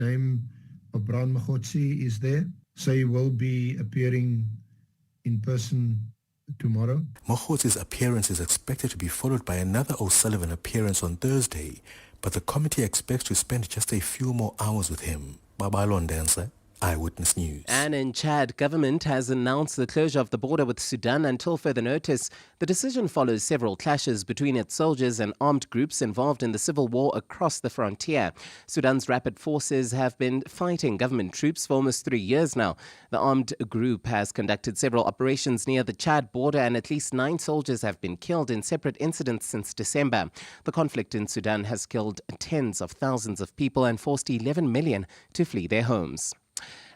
name of Brown Magotsi is there. So he will be appearing in person tomorrow. Magotsi's appearance is expected to be followed by another O'Sullivan appearance on Thursday, but the committee expects to spend just a few more hours with him. Babalon Dancer, Eyewitness News. And in Chad, government has announced the closure of the border with Sudan until further notice. The decision follows several clashes between its soldiers and armed groups involved in the civil war across the frontier. Sudan's rapid forces have been fighting government troops for almost 3 years now. The armed group has conducted several operations near the Chad border, and at least 9 soldiers have been killed in separate incidents since December. The conflict in Sudan has killed tens of thousands of people and forced 11 million to flee their homes.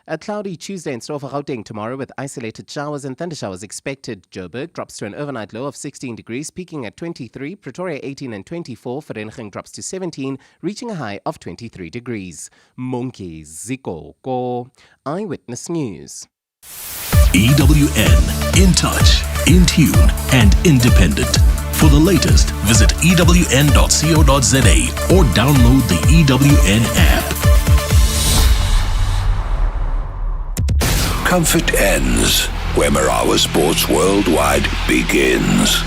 A cloudy Tuesday in store for Gauteng tomorrow with isolated showers and thundershowers expected. Joburg drops to an overnight low of 16 degrees, peaking at 23. Pretoria 18 and 24. Vereniging drops to 17, reaching a high of 23 degrees. Monkey Ziko, Eyewitness News. EWN, in touch, in tune, and independent. For the latest, visit ewn.co.za or download the EWN app. Comfort ends where Marawa Sports Worldwide begins.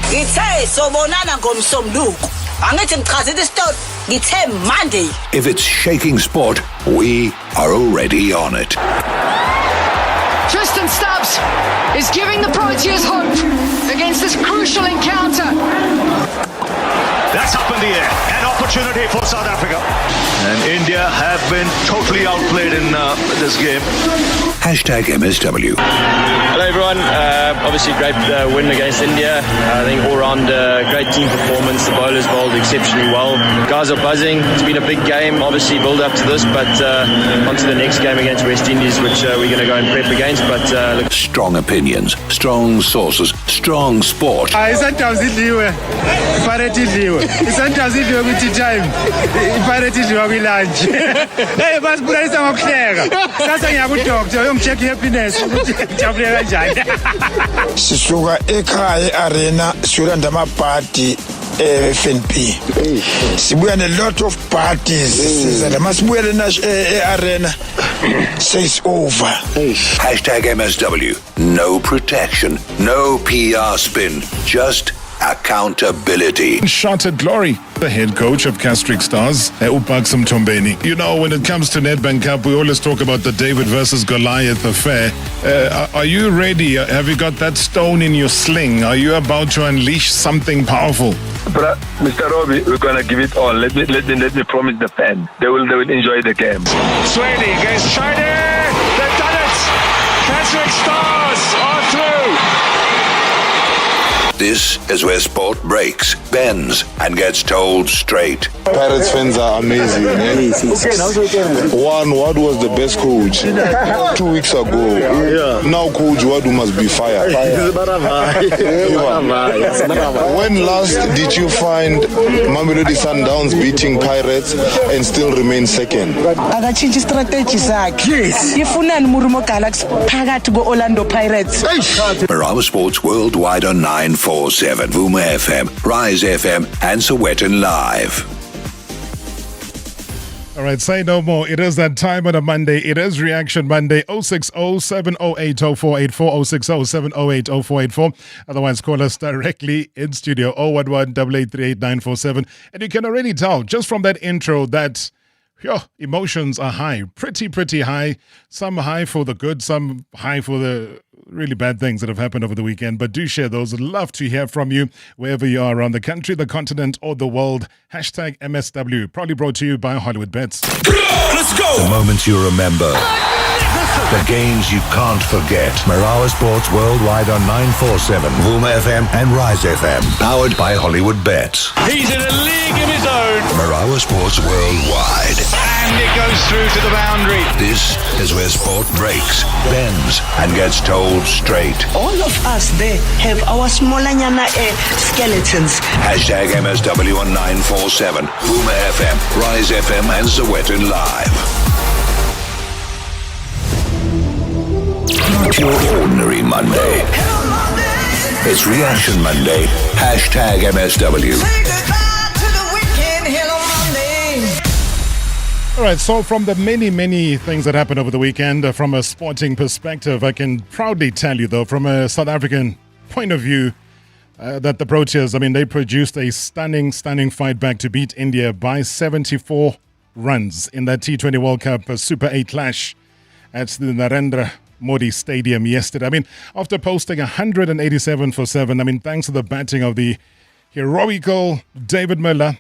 If it's shaking sport, we are already on it. Tristan Stubbs is giving the Proteas hope against this crucial encounter. That's up in the air. An opportunity for South Africa. And India have been totally outplayed in this game. #MSW. Hello everyone. Obviously great win against India. I think all round great team performance. The bowlers bowled exceptionally well. Guys are buzzing. It's been a big game. Obviously build up to this, but on to the next game against West Indies, which we're going to go and prep against. But strong opinions, strong sources, strong sport. Sisuka ekhaya arena siyolanda amabhadi FNP. Sibuya a lot of parties. Siza masibuyele arena. Says over. #MSW. No protection, no PR spin, just accountability. Shot at glory. The head coach of Castric Stars, Upaksum Tombeni. You know, when it comes to Nedbank Cup, we always talk about the David versus Goliath affair. Are you ready? Have you got that stone in your sling? Are you about to unleash something powerful? But Mr. Robbie, we're gonna give it all. Let me promise the fans. They will enjoy the game. Sweeney against China. They've done it. Castric Stars are through. This is where sport breaks, bends, and gets told straight. Pirates fans are amazing. One, Wadu was the best coach 2 weeks ago. Now Coach Wadu must be fired. When last did you find Mamelodi Sundowns beating Pirates and still remain second? Akachinja strategy sakhe. Yes. Ifuna Murumo Galaxy phakathi go Orlando Pirates. Marawa Sports Worldwide on 947, Vuma FM, Rise FM, and Sowetan Live. All right, say no more. It is that time on a Monday. It is Reaction Monday. 060-708-0484, 060-708-0484. Otherwise, call us directly in studio, 011-883-8947. And you can already tell just from that intro that emotions are high, pretty high. Some high for the good, some high for the really bad things that have happened over the weekend. But do share those. I'd love to hear from you wherever you are around the country, the continent, or the world. #MSW. Probably brought to you by Hollywood Bets. Let's go! The moments you remember. The games you can't forget. Marawa Sports Worldwide on 947, Vuma FM and Rise FM. Powered by Hollywood Bets. He's in a league of his own. Marawa Sports Worldwide. And it goes through to the boundary. This is where sport breaks, bends, and gets told straight. All of us there have our smallanyana skeletons. #MSW on 947, Vuma FM, Rise FM, and Sowetan Live. Not your ordinary Monday. It's Reaction Monday. #MSW. All right, so from the many things that happened over the weekend, from a sporting perspective, I can proudly tell you, though, from a South African point of view, that the Proteas, they produced a stunning fight back to beat India by 74 runs in that T20 World Cup Super 8 clash at the Narendra Modi Stadium yesterday. After posting 187 for 7, thanks to the batting of the heroical David Miller,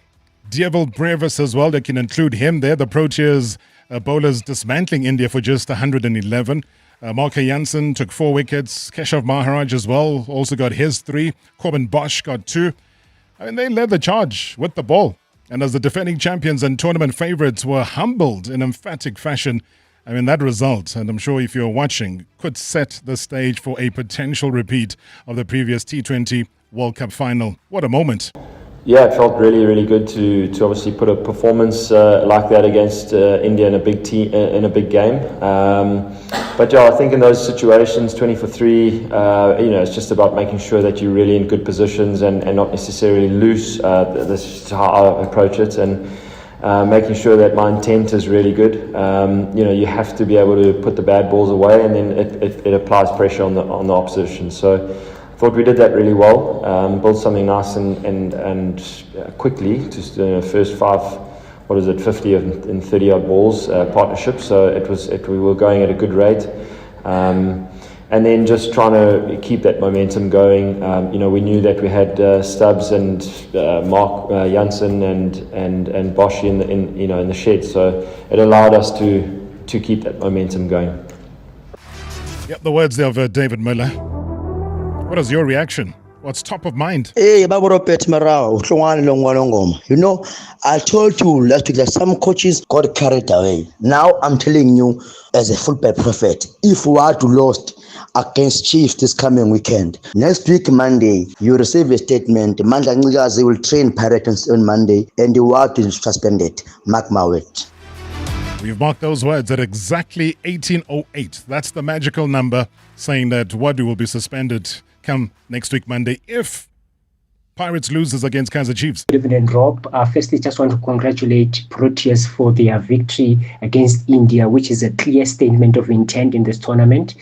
Devil Brevis as well, they can include him there. The Proteas bowlers dismantling India for just 111. Marka Jansen took 4 wickets. Keshav Maharaj as well also got his 3. Corbin Bosch got 2. They led the charge with the ball. And as the defending champions and tournament favourites were humbled in emphatic fashion, that result, and I'm sure if you're watching, could set the stage for a potential repeat of the previous T20 World Cup final. What a moment. Yeah, it felt really good to obviously put a performance like that against India in a big team in a big game. But I think in those situations, 20 for 3, it's just about making sure that you're really in good positions and not necessarily loose. This is how I approach it, and making sure that my intent is really good. You have to be able to put the bad balls away, and then it applies pressure on the opposition. So thought we did that really well, built something nice and quickly, just first 50 and 30 odd balls partnership. So we were going at a good rate, and then just trying to keep that momentum going. We knew that we had Stubbs and Mark Jansen and Bosch in the shed, so it allowed us to keep that momentum going. Yep, the words there of David Miller. What is your reaction? What's top of mind? Hey, Marawa, I told you last week that some coaches got carried away. Now I'm telling you, as a fullback prophet, if we are to lose against Chiefs this coming weekend, next week Monday, you receive a statement. Mandla will train Pirates on Monday, and you are to suspend it. Mark my word. We've marked those words at exactly 18:08. That's the magical number, saying that Wadu will be suspended come next week Monday if Pirates loses against Kaizer Chiefs. Good evening, Rob. Firstly, just want to congratulate Proteas for their victory against India, which is a clear statement of intent in this tournament.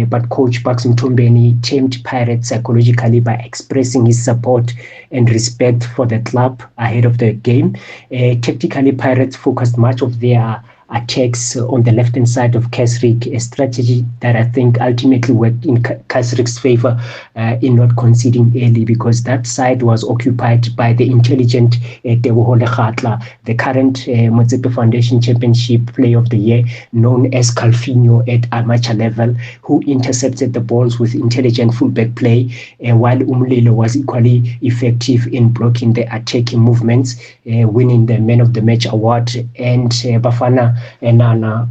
But Coach Bucks Mtombeni tamed Pirates psychologically by expressing his support and respect for the club ahead of the game. Tactically, Pirates focused much of their attacks on the left-hand side of Kesrick, a strategy that I think ultimately worked in Kesrick's favor in not conceding early, because that side was occupied by the intelligent Tebohole Kgatla, the current Motsepe Foundation Championship Player of the Year, known as Calfinho at amateur level, who intercepted the balls with intelligent fullback play, while Umlilo was equally effective in blocking the attacking movements, winning the Man of the Match award. And Bafana Nana,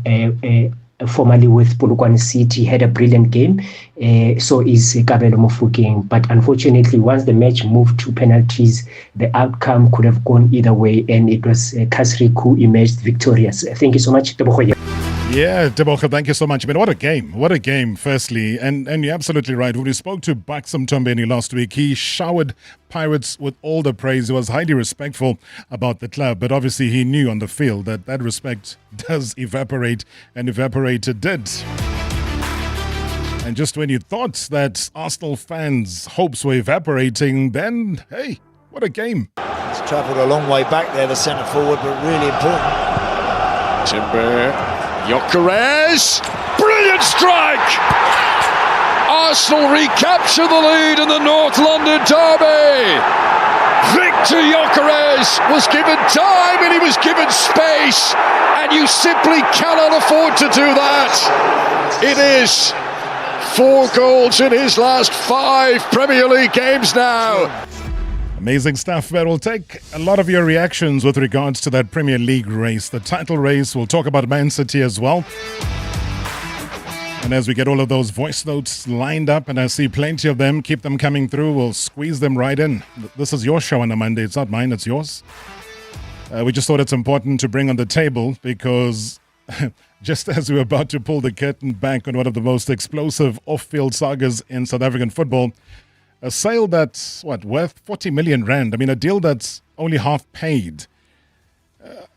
formerly with Polokwane City, had a brilliant game. So is Kabelo Mofokeng. But unfortunately, once the match moved to penalties, the outcome could have gone either way, and it was Kasrik who emerged victorious. Thank you so much, Tebogo. Yeah, Tebogo, thank you so much. What a game. What a game, firstly. And you're absolutely right. When we spoke to Baxam Tombeni last week, he showered Pirates with all the praise. He was highly respectful about the club, but obviously he knew on the field that that respect does evaporate, and evaporated did. And just when you thought that Arsenal fans' hopes were evaporating, then, hey, what a game. He's travelled a long way back there, the centre forward, but really important. Timber. Gyökeres, brilliant strike! Arsenal recapture the lead in the North London derby. Victor Gyökeres was given time and he was given space, and you simply cannot afford to do that. It is 4 goals in his last 5 Premier League games now. Amazing stuff, but we'll take a lot of your reactions with regards to that Premier League race, the title race. We'll talk about Man City as well. And as we get all of those voice notes lined up, and I see plenty of them, keep them coming through, we'll squeeze them right in. This is your show on a Monday. It's not mine, it's yours. We just thought it's important to bring on the table because just as we were about to pull the curtain back on one of the most explosive off-field sagas in South African football, a sale that's, worth 40 million rand. I mean, a deal that's only half paid.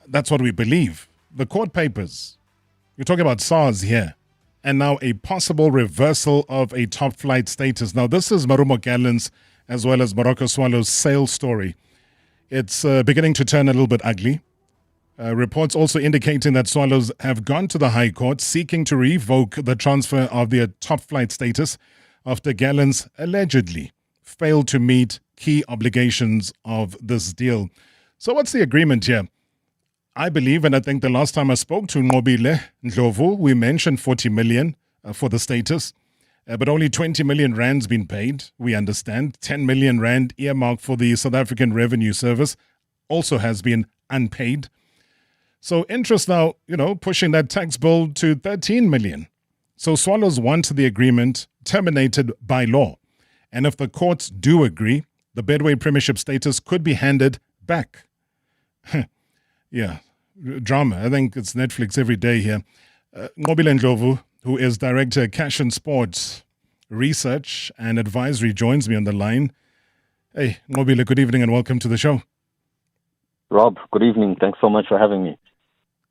That's what we believe. the court papers, you're talking about SARS here, and now a possible reversal of a top flight status. Now, this is Marumo Gallant's as well as Morocco Swallows' sale story. It's beginning to turn a little bit ugly. Reports also indicating that Swallows have gone to the High Court seeking to revoke the transfer of their top flight status after Gallants allegedly failed to meet key obligations of this deal. So what's the agreement here? I believe, and I think the last time I spoke to Nqobile Ndlovu, we mentioned 40 million for the status, but only 20 million rand's been paid, we understand. 10 million rand earmarked for the South African Revenue Service also has been unpaid. So interest now, pushing that tax bill to 13 million. So Swallows want the agreement terminated by law. And if the courts do agree, the Bedway Premiership status could be handed back. Yeah, drama. I think it's Netflix every day here. Nqobile Ndlovu, who is Director Cash and Sports Research and Advisory, joins me on the line. Hey, Nqobile, good evening and welcome to the show. Rob, good evening. Thanks so much for having me.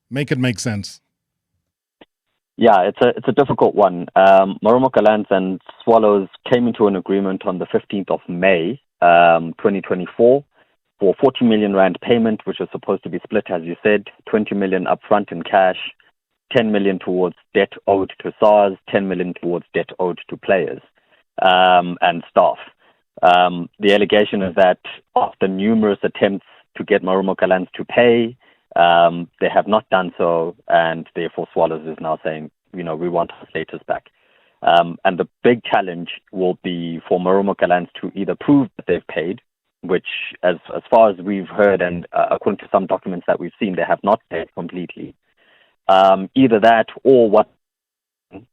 Make it make sense. Yeah, it's a difficult one. Marumo Gallants and Swallows came into an agreement on the 15th of May, 2024, for 40 million rand payment, which was supposed to be split, as you said, 20 million upfront in cash, 10 million towards debt owed to SARS, 10 million towards debt owed to players and staff. The allegation is that after numerous attempts to get Marumo Gallants to pay, they have not done so, and therefore Swallows is now saying, we want our status back. And the big challenge will be for Marumo Gallants to either prove that they've paid, which as far as we've heard and according to some documents that we've seen, they have not paid completely. Either that or what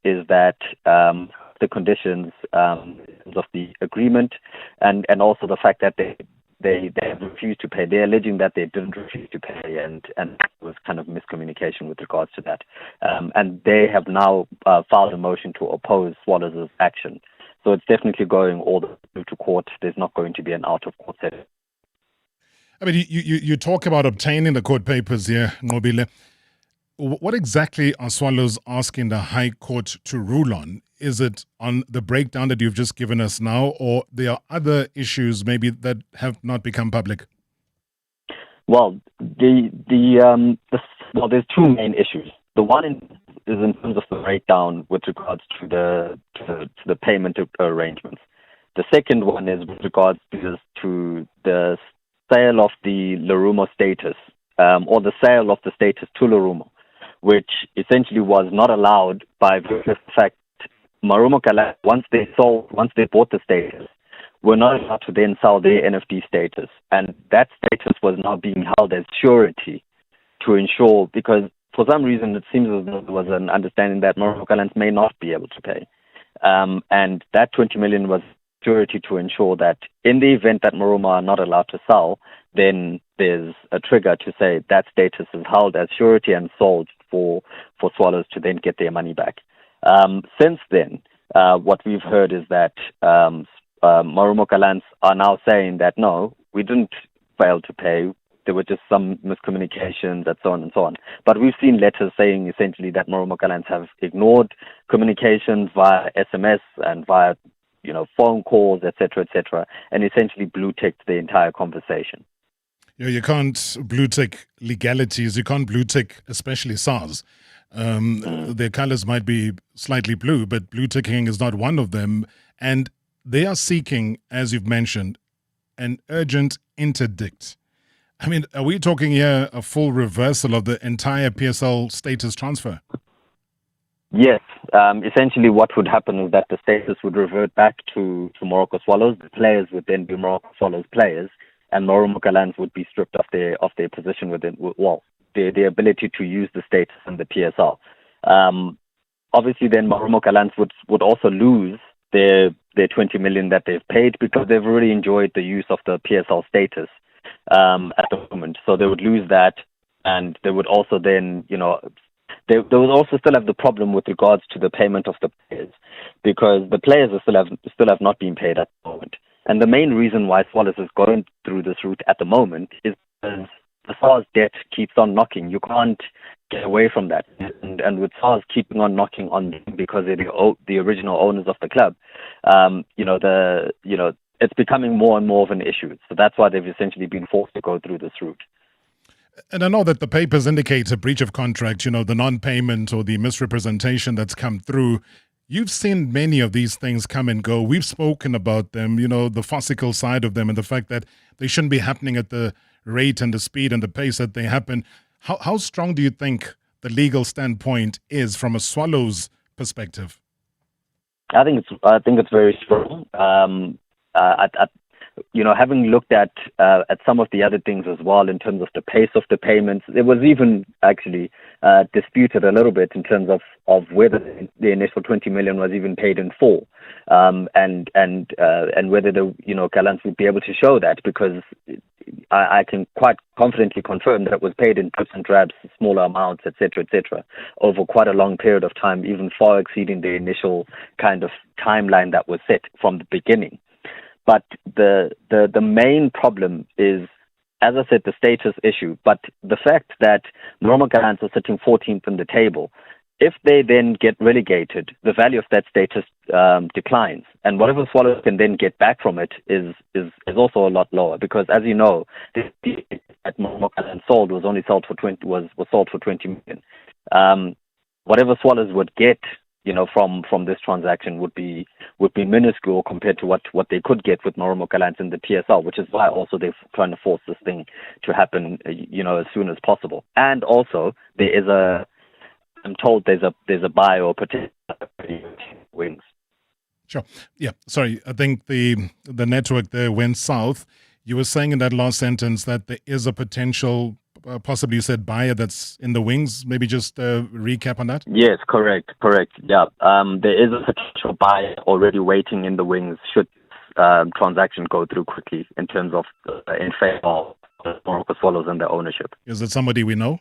is that the conditions of the agreement and also the fact that they have refused to pay. They're alleging that they didn't refuse to pay and there was kind of miscommunication with regards to that. And they have now filed a motion to oppose Swallows' action. So it's definitely going all the way to court. There's not going to be an out-of-court setting. I mean, you talk about obtaining the court papers here, Nqobile. What exactly are Swallows asking the High Court to rule on? Is it on the breakdown that you've just given us now, or there are other issues maybe that have not become public? Well, there's two main issues. The one is in terms of the breakdown with regards to the payment arrangements. The second one is with regards to the sale of the Larumo status, or the sale of the status to Larumo, which essentially was not allowed by virtue of the fact Marumo Gallants, once they bought the status, were not allowed to then sell their NFT status. And that status was now being held as surety to ensure, because for some reason it seems as though there was an understanding that Marumo Gallants may not be able to pay. And that 20 million was surety to ensure that in the event that Marumo are not allowed to sell, then there's a trigger to say that status is held as surety and sold for Swallows to then get their money back. Since then, what we've heard is that Marumo Gallants are now saying that no, we didn't fail to pay. There were just some miscommunications and so on and so on. But we've seen letters saying essentially that Marumo Gallants have ignored communications via SMS and via phone calls, etc., and essentially blue-ticked the entire conversation. You can't blue-tick legalities. You can't blue-tick especially SARS. Their colors might be slightly blue, but blue ticking is not one of them. And they are seeking, as you've mentioned, an urgent interdict. I mean, are we talking here a full reversal of the entire PSL status transfer? Yes. Essentially what would happen is that the status would revert back to Morocco Swallows. The players would then be Morocco Swallows players, and Marumo Gallants would be stripped of their position within, the ability to use the status and the PSL. Obviously, then Marumo Gallants would also lose their 20 million that they've paid because they've already enjoyed the use of the PSL status at the moment. So they would lose that, and they would also then, they would also still have the problem with regards to the payment of the players, because the players still have not been paid at the moment. And the main reason why Swallows is going through this route at the moment is because the SARS debt keeps on knocking. You can't get away from that. And with SARS keeping on knocking on them because they're the original owners of the club, it's becoming more and more of an issue. So that's why they've essentially been forced to go through this route. And I know that the papers indicate a breach of contract, the non-payment or the misrepresentation that's come through. You've seen many of these things come and go. We've spoken about them, the farcical side of them and the fact that they shouldn't be happening at the rate and the speed and the pace that they happen. How strong do you think the legal standpoint is from a Swallows perspective? I think it's very strong. Having looked at some of the other things as well in terms of the pace of the payments, it was even actually disputed a little bit in terms of whether the initial 20 million was even paid in full, and whether the Gallants would be able to show that, because I can quite confidently confirm that it was paid in drips and drabs, smaller amounts, etc., over quite a long period of time, even far exceeding the initial kind of timeline that was set from the beginning. But the main problem is, as I said, the status issue. But the fact that Marawa Gallants are sitting 14th in the table, if they then get relegated, the value of that status declines, and whatever Swallows can then get back from it is also a lot lower. Because, as you know, the that Marawa Gallants sold was sold for 20 million. Whatever Swallows would get, from this transaction would be minuscule compared to what they could get with Marawa Gallants in the PSL, which is why also they're trying to force this thing to happen, as soon as possible. And also I'm told there's a buy or potential wings. Sure. Yeah. Sorry. I think the network there went south. You were saying in that last sentence that there is a potential, possibly you said buyer that's in the wings. Maybe just recap on that. Yes, correct. Yeah. There is a potential buyer already waiting in the wings should transaction go through quickly in terms of in favor of the Morocco Swallows and their ownership. Is it somebody we know?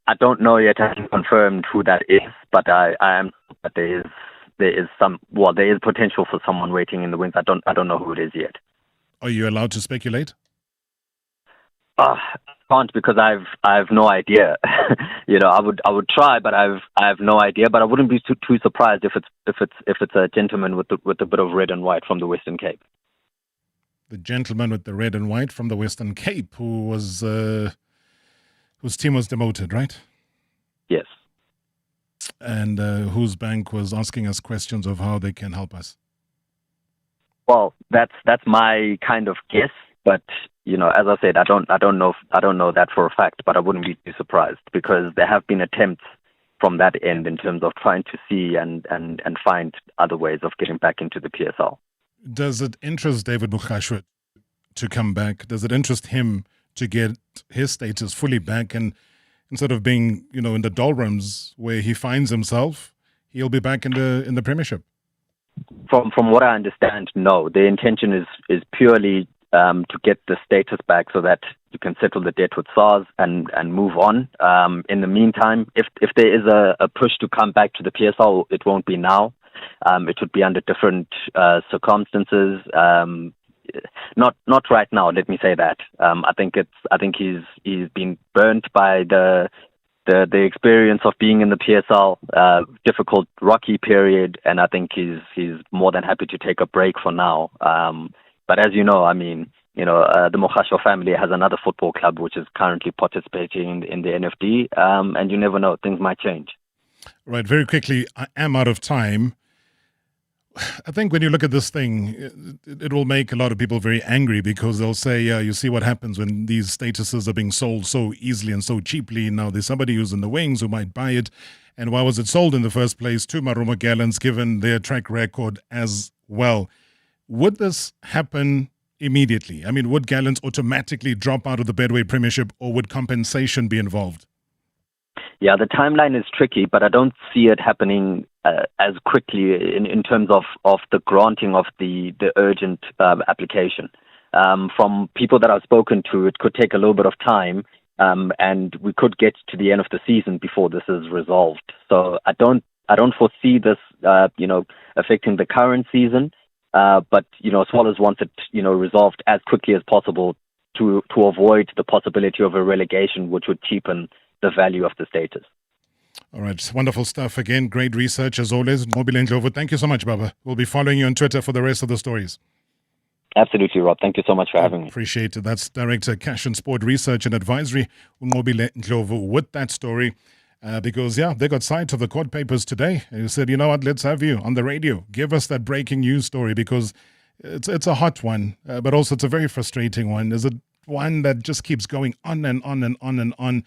I don't know yet. I haven't confirmed who that is, but I am. But there is potential for someone waiting in the wings. I don't know who it is yet. Are you allowed to speculate? I can't, because I've no idea. I would try, but I have no idea. But I wouldn't be too surprised if it's a gentleman with a bit of red and white from the Western Cape. The gentleman with the red and white from the Western Cape, who was whose team was demoted, right? Yes. And whose bank was asking us questions of how they can help us. Well, that's my kind of guess. But as I said, I don't know that for a fact, but I wouldn't be too surprised, because there have been attempts from that end in terms of trying to see and find other ways of getting back into the PSL. Does it interest David Mukhashwa to come back? Does it interest him to get his status fully back, and instead of being in the doldrums where he finds himself, he'll be back in the Premiership? From what I understand, no. The intention is purely to get the status back so that you can settle the debt with SARS and move on. In the meantime, if there is a push to come back to the PSL, it won't be now. It would be under different circumstances. Not right now. Let me say that. I think he's been burnt by the experience of being in the PSL, difficult, rocky period, and I think he's more than happy to take a break for now. But as you know, the Mukhashwa family has another football club which is currently participating in the NFD, and you never know, things might change. Right, very quickly, I am out of time. I think when you look at this thing, it will make a lot of people very angry, because they'll say, you see what happens when these statuses are being sold so easily and so cheaply. Now there's somebody who's in the wings who might buy it. And why was it sold in the first place to Marawa Gallants, given their track record as well? Would this happen immediately? Would Gallants automatically drop out of the Bedway Premiership, or would compensation be involved? Yeah, the timeline is tricky, but I don't see it happening as quickly in terms of the granting of the urgent application. From people that I've spoken to, it could take a little bit of time, and we could get to the end of the season before this is resolved. So I don't foresee this, affecting the current season. But Swallows want it, resolved as quickly as possible to avoid the possibility of a relegation, which would cheapen the value of the status. All right, wonderful stuff. Again, great research as always. Mobile Ndlovu, thank you so much, Baba. We'll be following you on Twitter for the rest of the stories. Absolutely, Rob. Thank you so much for having me. Appreciate it. That's Director Cash and Sport Research and Advisory, Mobile Ndlovu, with that story. Because, they got sight of the court papers today. And he said, you know what, let's have you on the radio. Give us that breaking news story because it's a hot one, but also it's a very frustrating one. Is it one that just keeps going on and on and on and on?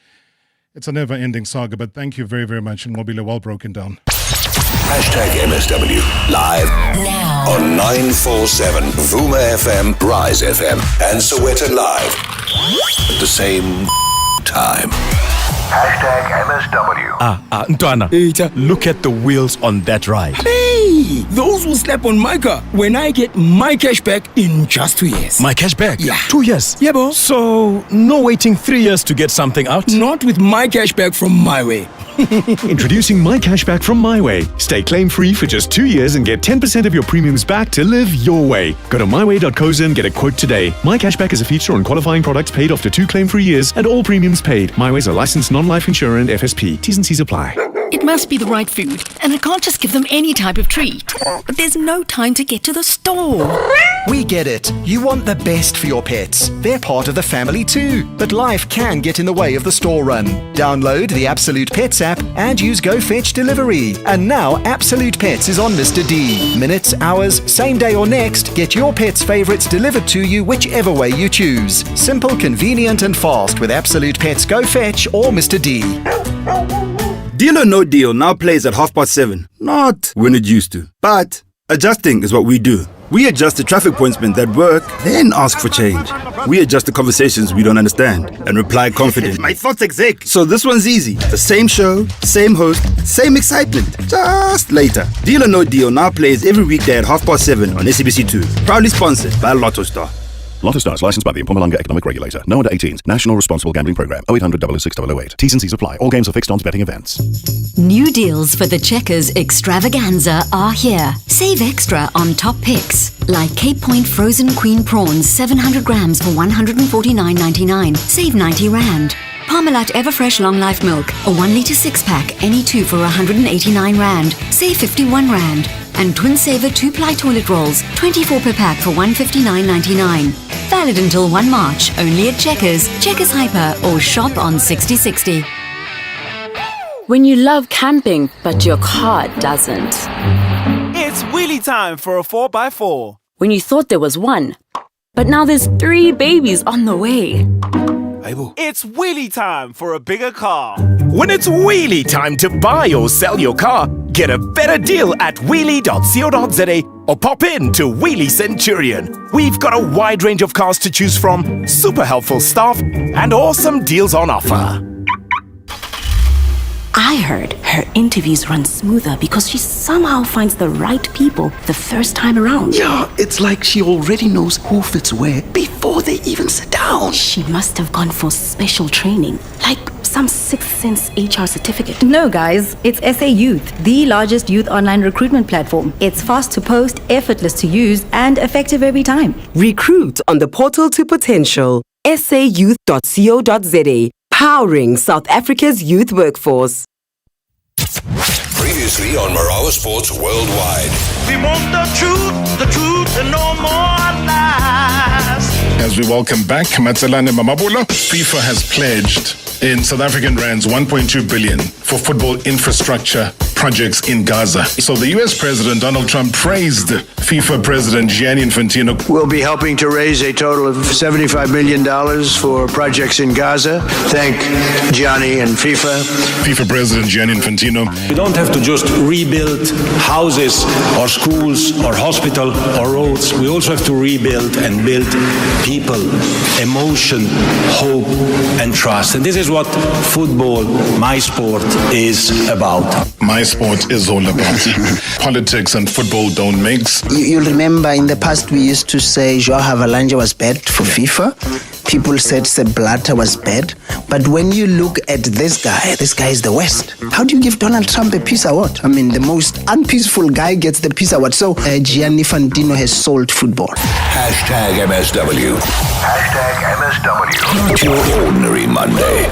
It's a never-ending saga, but thank you very, very much. And Mobile, well broken down. #MSW live now on 947 Vuma FM, Rise FM, and Soweto Live at the same time. #MSW. Ntwana, look at the wheels on that ride. Hey, those will slap on my car when I get my cash back in just 2 years. My cash back? Yeah. 2 years? Yeah, boss. So, no waiting 3 years to get something out? Not with my cash back from My Way. Introducing My Cashback from My Way. Stay claim-free for just 2 years and get 10% of your premiums back to live your way. Go to myway.co.za and get a quote today. My Cashback is a feature on qualifying products paid after 2 claim-free years and all premiums paid. My Way is a licensed non-life insurer and FSP. T's and C's apply. It must be the right food, and I can't just give them any type of treat. But there's no time to get to the store. We get it. You want the best for your pets. They're part of the family too. But life can get in the way of the store run. Download the Absolute Pets app and use Go Fetch Delivery. And now Absolute Pets is on Mr. D. Minutes, hours, same day or next, get your pet's favorites delivered to you whichever way you choose. Simple, convenient and fast with Absolute Pets Go Fetch or Mr. D. Deal or No Deal now plays at 7:30. Not when it used to. But adjusting is what we do. We adjust the traffic pointsmen that work, then ask for change. We adjust the conversations we don't understand and reply confident. My thoughts exec. So this one's easy. The same show, same host, same excitement. Just later. Deal or No Deal now plays every weekday at 7:30 on SABC2. Proudly sponsored by Lotto Star. Lotto Stars, licensed by the Mpumalanga Economic Regulator. No under 18s. National Responsible Gambling Program. 0800 006 008. T's and C's apply. All games are fixed odds betting events. New deals for the Checkers Extravaganza are here. Save extra on top picks. Like Cape Point Frozen Queen Prawns, 700 grams for $149.99. Save 90 Rand. Parmalat Everfresh Long Life Milk, a 1 litre 6-pack, any 2 for 189 Rand. Save 51 Rand. And Twin Saver 2-ply toilet rolls, 24 per pack for $159.99. Valid until 1 March, only at Checkers, Checkers Hyper, or shop on 6060. When you love camping, but your car doesn't. It's wheelie time for a 4x4. When you thought there was one, but now there's 3 babies on the way. It's wheelie time for a bigger car. When it's wheelie time to buy or sell your car, get a better deal at wheelie.co.za or pop in to Wheelie Centurion. We've got a wide range of cars to choose from, super helpful staff, and awesome deals on offer. I heard her interviews run smoother because she somehow finds the right people the first time around. Yeah, it's like she already knows who fits where before they even sit down. She must have gone for special training, like some Sixth Sense HR certificate. No, guys, it's SA Youth, the largest youth online recruitment platform. It's fast to post, effortless to use, and effective every time. Recruit on the portal to potential. sayouth.co.za. Powering South Africa's youth workforce. Previously on Marawa Sports Worldwide. We want the truth, and no more lies. As we welcome back Matsalane Mamabolo, FIFA has pledged in South African rands 1.2 billion for football infrastructure projects in Gaza. So the US President Donald Trump praised FIFA President Gianni Infantino. We'll be helping to raise a total of $75 million for projects in Gaza. Thank Gianni and FIFA. FIFA President Gianni Infantino. We don't have to just rebuild houses or schools or hospital or roads. We also have to rebuild and build people, emotion, hope and trust. And this is what football, my sport, is about. My sport is all about politics, and football don't mix. You'll remember in the past we used to say Joao Havalanja was bad for FIFA. people said Sepp Blatter was bad. But when you look at this guy is the worst. How do you give Donald Trump a peace award? I mean, the most unpeaceful guy gets the peace award. So Gianni Infantino has sold football. Hashtag MSW. Hashtag MSW. Not your ordinary Monday.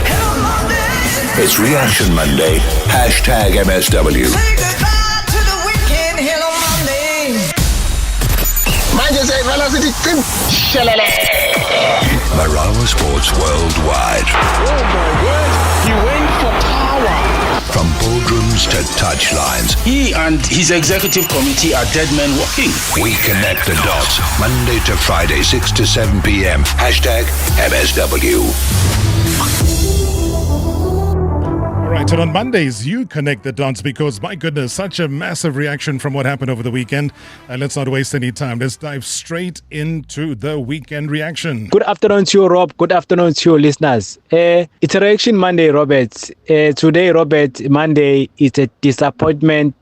It's Reaction Monday. Hashtag MSW. Marawa Sports Worldwide. Oh my word, he went for power. From boardrooms to touchlines, He and his executive committee are dead men walking. we connect the dots. Monday to Friday, 6 to 7 p.m. Hashtag MSW. Right, and on Mondays, you connect the dots because, my goodness, such a massive reaction from what happened over the weekend. Let's not waste any time. Let's dive straight into the weekend reaction. Good afternoon to you, Rob. Good afternoon to you, listeners. It's a Reaction Monday, Robert. Today, Robert, Monday is a disappointment.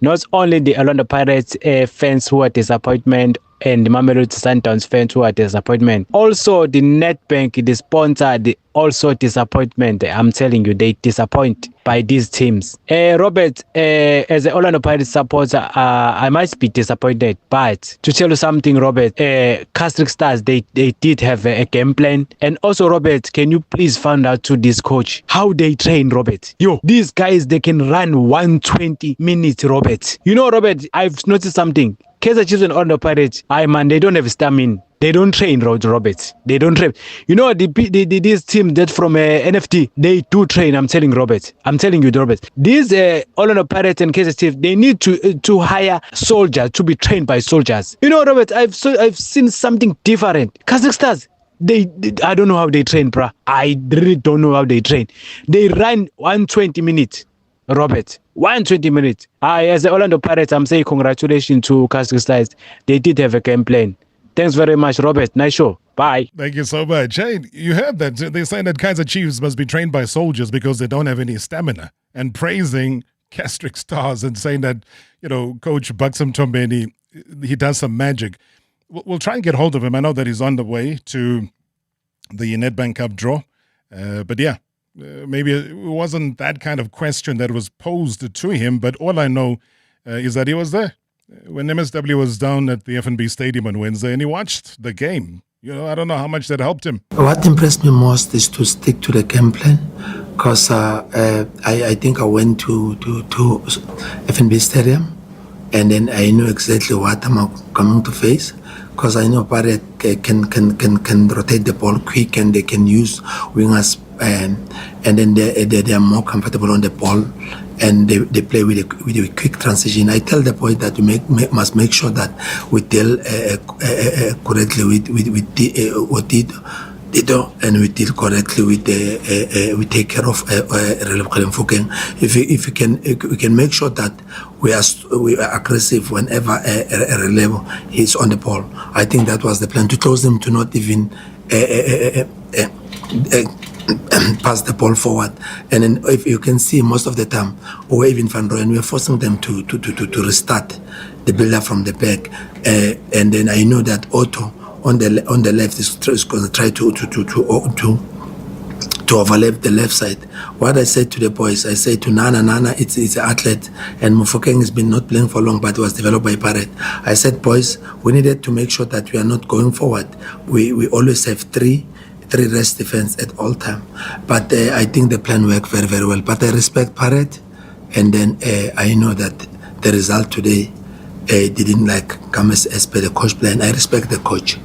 Not only the Orlando Pirates fans who are disappointment, and the Mamelodi Sundowns fans who are disappointment. Also, the Nedbank, the sponsor, the also disappointment. I'm telling you, they disappoint by these teams. Robert, as an Orlando Pirates supporter, I must be disappointed. But to tell you something, Robert, Castric Stars, they did have a game plan. And also, Robert, can you please find out to this coach how they train, Robert? These guys, they can run 120 minutes, Robert. You know, Robert, I've noticed something. Kaizer Chiefs and Orlando Pirates, they don't have stamina. They don't train, Robert. They don't train. You know, this team that from NFT, they do train. I'm telling Robert. I'm telling you, Robert. These Orlando Pirates and Kaizer Chiefs, they need to hire soldiers to be trained by soldiers. You know, Robert, I've seen something different. Kaizer Stars, I don't know how they train, bruh. I really don't know how they train. They run 120 minutes. Robert, 120 minutes. As the Orlando Pirates, I'm saying congratulations to Castric Stars. They did have a game plan. Thanks very much, Robert. Nice show. Bye. Thank you so much. Hey, you heard that. They're saying that Kaizer Chiefs must be trained by soldiers because they don't have any stamina. And praising Castric Stars and saying that, Coach Buxom Tombeni, he does some magic. We'll try and get hold of him. I know that he's on the way to the Nedbank Cup draw. But yeah. Maybe it wasn't that kind of question that was posed to him, but all I know is that he was there when MSW was down at the FNB Stadium on Wednesday and he watched the game. I don't know how much that helped him. What impressed me most is to stick to the game plan because I think I went to FNB Stadium and then I knew exactly what I'm coming to face. Because I know Barrett can rotate the ball quick and they can use wingers and then they are more comfortable on the ball and they play with a quick transition. I tell the boys that we must make sure that we deal correctly with and we deal correctly with we take care of if we can make sure that we are aggressive whenever a reliever is on the ball. I think that was the plan, to close them, to not even pass the ball forward. And then if you can see, most of the time, or even Van Rooyen, we are forcing them to restart the build-up from the back. And then I know that Otto on the left is going to try to overlap the left side. What I said to the boys, I said to Nana, it's an athlete, and Mofokeng has been not playing for long, but was developed by Barrett. I said, boys, we needed to make sure that we are not going forward. We always have three rest defense at all time. But I think the plan worked very, very well. But I respect Barrett, and then I know that the result today didn't come as per the coach plan. I respect the coach.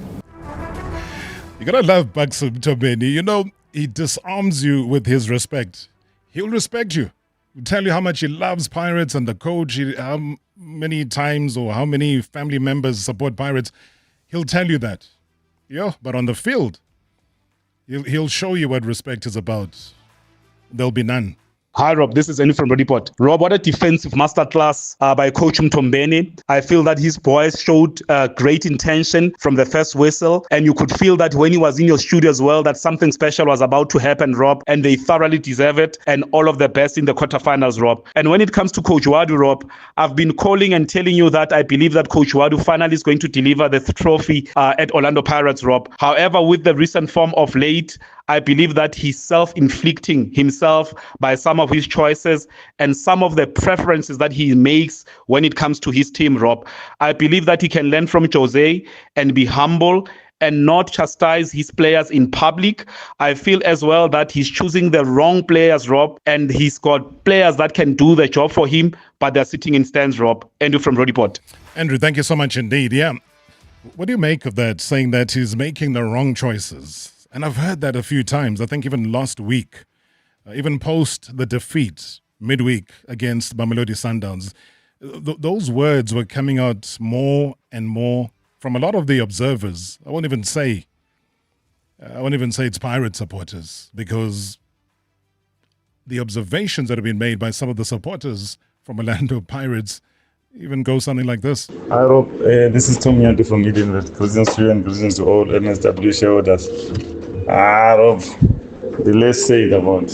You gotta love Buxom Tombeni. He disarms you with his respect. He'll respect you. He'll tell you how much he loves Pirates and the coach, how many times or how many family members support Pirates. He'll tell you that. But on the field, he'll show you what respect is about. There'll be none. Hi, Rob. This is Annie from Motorsport. Rob, what a defensive masterclass by Coach Mtombeni. I feel that his boys showed great intention from the first whistle, and you could feel that when he was in your studio as well, that something special was about to happen, Rob, and they thoroughly deserve it, and all of the best in the quarterfinals, Rob. And when it comes to Coach Wadu, Rob, I've been calling and telling you that I believe that Coach Wadu finally is going to deliver the trophy at Orlando Pirates, Rob. However, with the recent form of late, I believe that he's self-inflicting himself by some of his choices and some of the preferences that he makes when it comes to his team, Rob. I believe that he can learn from Jose and be humble and not chastise his players in public. I feel as well that he's choosing the wrong players, Rob, and he's got players that can do the job for him, but they're sitting in stands, Rob. Andrew from Rodiport. Andrew, thank you so much indeed. Yeah. What do you make of that, saying that he's making the wrong choices? And I've heard that a few times, I think even last week, even post the defeat midweek against Mamelodi Sundowns. Those words were coming out more and more from a lot of the observers. I won't even say it's Pirate supporters, because the observations that have been made by some of the supporters from Orlando Pirates even go something like this. Hi Rob, this is Tom Yandi from Eden. Greetings to you and greetings to all MSW shareholders. Rob, the less said about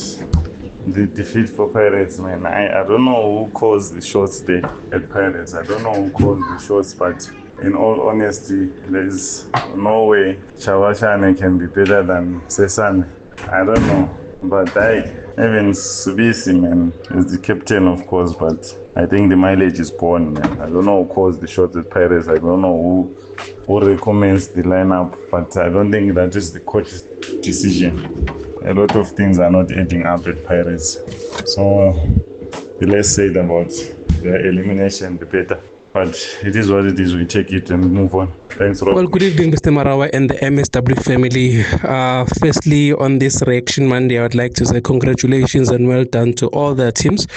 the defeat for Pirates, man. I don't know who caused the shots there at Pirates. I don't know who caused the shots, but in all honesty, there is no way Chawashane can be better than Sesane. I don't know, but even Subisi, man, is the captain, of course, but I think the mileage is gone, man. I don't know who caused the shots at Pirates. I don't know who recommends the lineup, but I don't think that is the coach's decision. A lot of things are not adding up at Pirates. So the less said about their elimination, the better. But it is what it is. We take it and move on. Thanks, Rob. Well, good evening, Mr. Marawa and the MSW family. Firstly, on this reaction Monday, I would like to say congratulations and well done to all the teams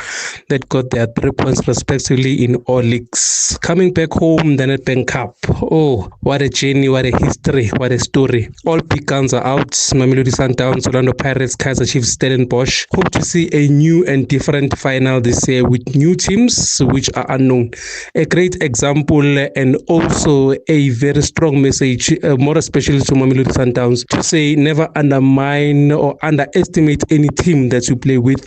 that got their 3 points respectively in all leagues. Coming back home, the Nedbank Cup. Oh, what a journey, what a history, what a story. All big guns are out. Mamelodi Sundowns, Orlando Pirates, Kaizer Chiefs, Stellenbosch. Hope to see a new and different final this year with new teams which are unknown. A great example and also a very strong message, more especially to Mamelodi Sundowns, to say never undermine or underestimate any team that you play with.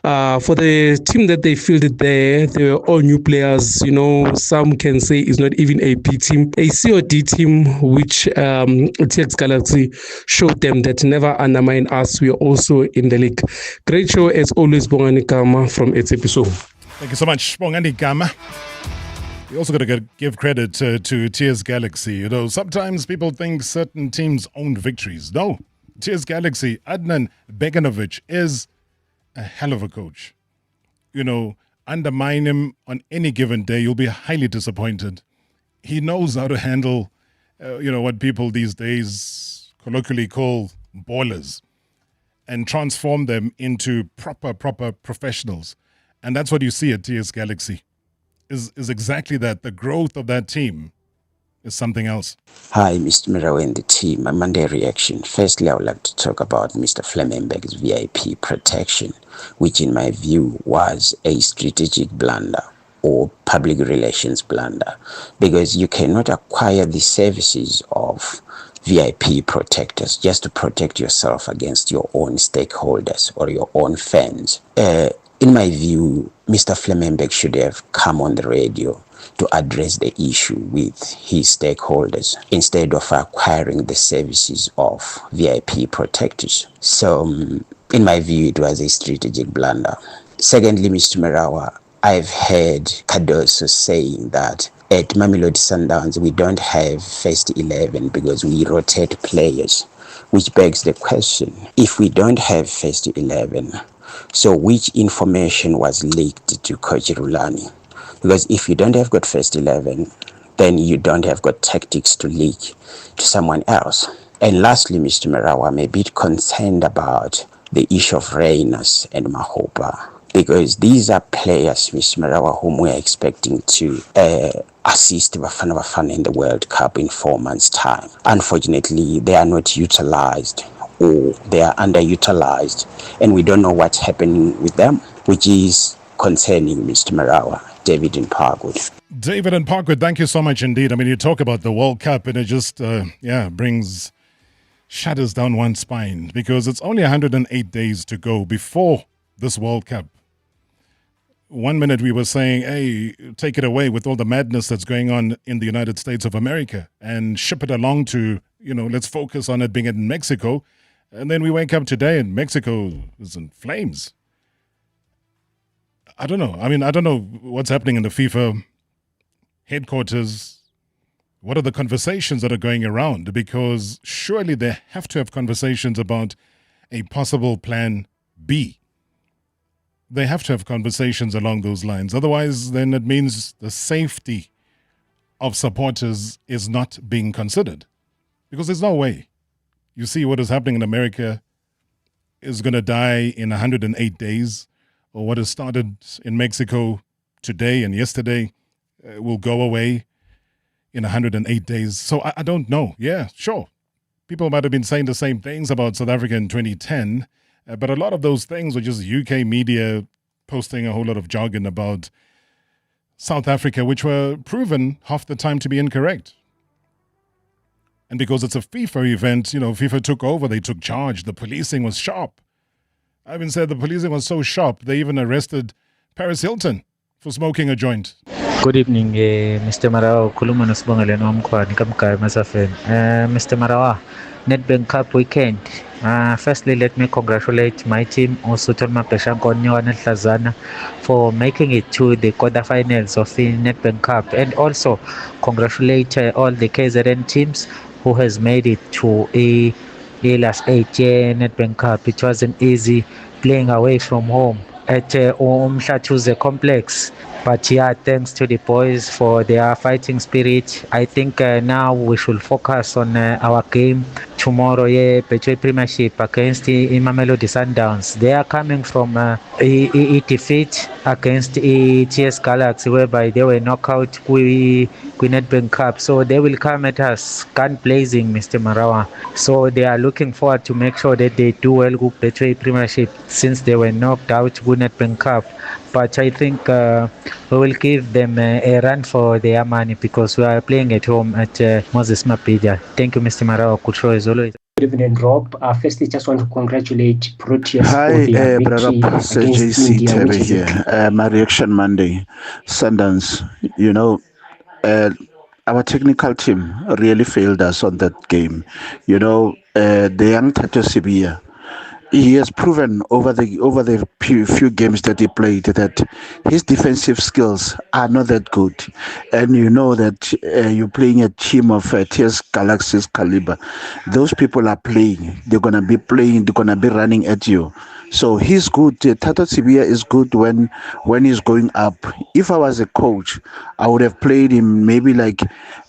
For the team that they fielded there, they were all new players. You know, some can say it's not even a B team, a C or D team, which TX Galaxy showed them that never undermine us. We are also in the league. Great show as always, Bongani Kama from its episode. Thank you so much, Bongani Kama. You also got to give credit to TS Galaxy. You know, sometimes people think certain teams own victories. No, TS Galaxy, Adnan Beganovic is a hell of a coach. You know, undermine him on any given day, you'll be highly disappointed. He knows how to handle, what people these days colloquially call ballers, and transform them into proper professionals. And that's what you see at TS Galaxy. Is exactly that. The growth of that team is something else. Hi, Mr. Marawa and the team. My Monday reaction. Firstly, I would like to talk about Mr. Flemmenberg's VIP protection, which in my view was a strategic blunder or public relations blunder, because you cannot acquire the services of VIP protectors just to protect yourself against your own stakeholders or your own fans. In my view, Mr. Flemmenberg should have come on the radio to address the issue with his stakeholders instead of acquiring the services of VIP protectors. So, in my view, it was a strategic blunder. Secondly, Mr. Marawa, I've heard Cardoso saying that at Mamelodi Sundowns, we don't have first 11 because we rotate players, which begs the question, if we don't have first 11, so which information was leaked to Coach Rulani? Because if you don't have got first 11, then you don't have got tactics to leak to someone else. And lastly, Mr. Marawa, I'm a bit concerned about the issue of Reyners and Mahopa, because these are players, Mr. Marawa, whom we are expecting to assist Bafana in the World Cup in 4 months' time. Unfortunately, they are not utilized or they are underutilized, and we don't know what's happening with them, which is concerning Mr. Marawa. David in Parkwood. David in Parkwood, thank you so much indeed. I mean, you talk about the World Cup and it just, brings shudders down one's spine because it's only 108 days to go before this World Cup. 1 minute we were saying, hey, take it away with all the madness that's going on in the United States of America and ship it along to, let's focus on it being in Mexico. And then we wake up today and Mexico is in flames. I don't know. I mean, I don't know what's happening in the FIFA headquarters. What are the conversations that are going around? Because surely they have to have conversations about a possible plan B. They have to have conversations along those lines. Otherwise, then it means the safety of supporters is not being considered. Because there's no way. You see what is happening in America is going to die in 108 days. Or what has started in Mexico today and yesterday will go away in 108 days. So I don't know. Yeah, sure. People might have been saying the same things about South Africa in 2010, but a lot of those things were just UK media posting a whole lot of jargon about South Africa, which were proven half the time to be incorrect. And because it's a FIFA event, FIFA took over, they took charge, the policing was sharp. I even said the policing was so sharp, they even arrested Paris Hilton for smoking a joint. Good evening, Mr. Marawa. Kuluma nosibongele nomkhwani kamgaya Masafen. Mr. Marawa, Nedbank Cup weekend. Firstly, let me congratulate my team, also Tolma Peshanko and Hlazana, for making it to the quarterfinals of the Nedbank Cup, and also congratulate all the KZN teams who has made it to a last 8-year Nedbank Cup. It wasn't easy playing away from home at Umhlatuze complex. But yeah, thanks to the boys for their fighting spirit. I think now we should focus on our game tomorrow, Betway Premiership against Mamelodi Sundowns. They are coming from a defeat against TS Galaxy, whereby they were knocked out with Nedbank Cup. So they will come at us, gun blazing, Mr. Marawa. So they are looking forward to make sure that they do well with Betway Premiership since they were knocked out with Nedbank Cup. But I think we will give them a run for their money because we are playing at home at Moses Mapidia. Thank you, Mr. Marawa. Good show as always. Good evening, Rob. Firstly, just want to congratulate Proteas Hi, for their victory Brother against JC India, Tebe which is here. My reaction Monday, Sundance. Our technical team really failed us on that game. The young Tato Sibia, he has proven over the few games that he played that his defensive skills are not that good, and you know that you're playing a team of TS Galaxy's caliber. Those people are playing. They're gonna be playing. They're gonna be running at you. So he's good. Tato Sibia is good when he's going up. If I was a coach, I would have played him maybe like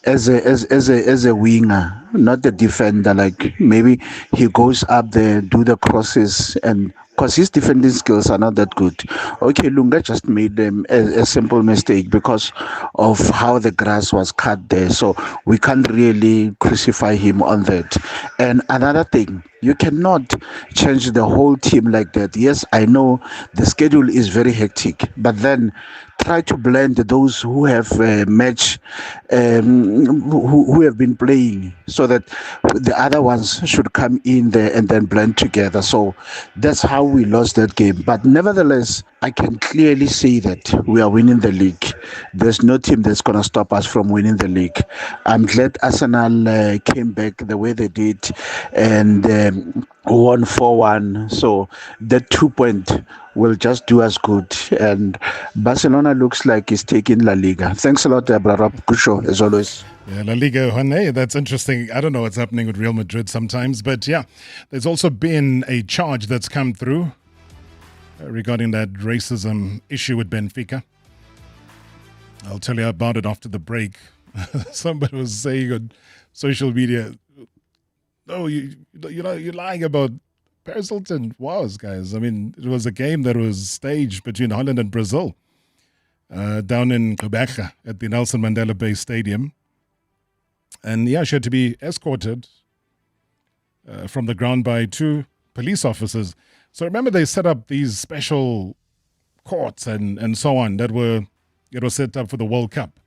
as a winger, not a defender. Like maybe he goes up there, do the crosses, and because his defending skills are not that good. Okay, Lunga just made them a simple mistake because of how the grass was cut there. So we can't really crucify him on that. And another thing, you cannot change the whole team like that. Yes, I know the schedule is very hectic, but then try to blend those who have who have been playing, so that the other ones should come in there and then blend together. So that's how we lost that game. But nevertheless, I can clearly say that we are winning the league. There's no team that's going to stop us from winning the league. I'm glad Arsenal came back the way they did and won 4-1. So that 2 point will just do us good. And Barcelona looks like it's taking La Liga. Thanks a lot, brother. Good show, as always. Yeah, La Liga, Juan, that's interesting. I don't know what's happening with Real Madrid sometimes, but yeah, there's also been a charge that's come through regarding that racism issue with Benfica. I'll tell you about it after the break. Somebody was saying on social media, "Oh, you're lying about Paris Hilton." Was, guys. I mean, it was a game that was staged between Holland and Brazil down in Joburg at the Nelson Mandela Bay Stadium. And yeah, she had to be escorted from the ground by 2 police officers. So remember, they set up these special courts and so on that were set up for the World Cup.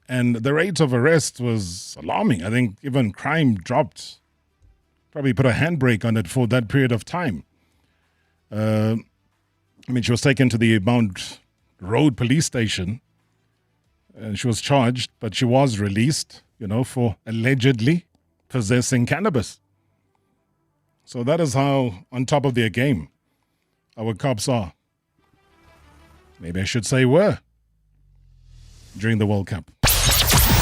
And the rate of arrest was alarming. I think even crime dropped, probably put a handbrake on it for that period of time. She was taken to the Mount Road police station and she was charged, but she was released, for allegedly possessing cannabis. So that is how on top of their game our cops are. Maybe I should say were during the World Cup.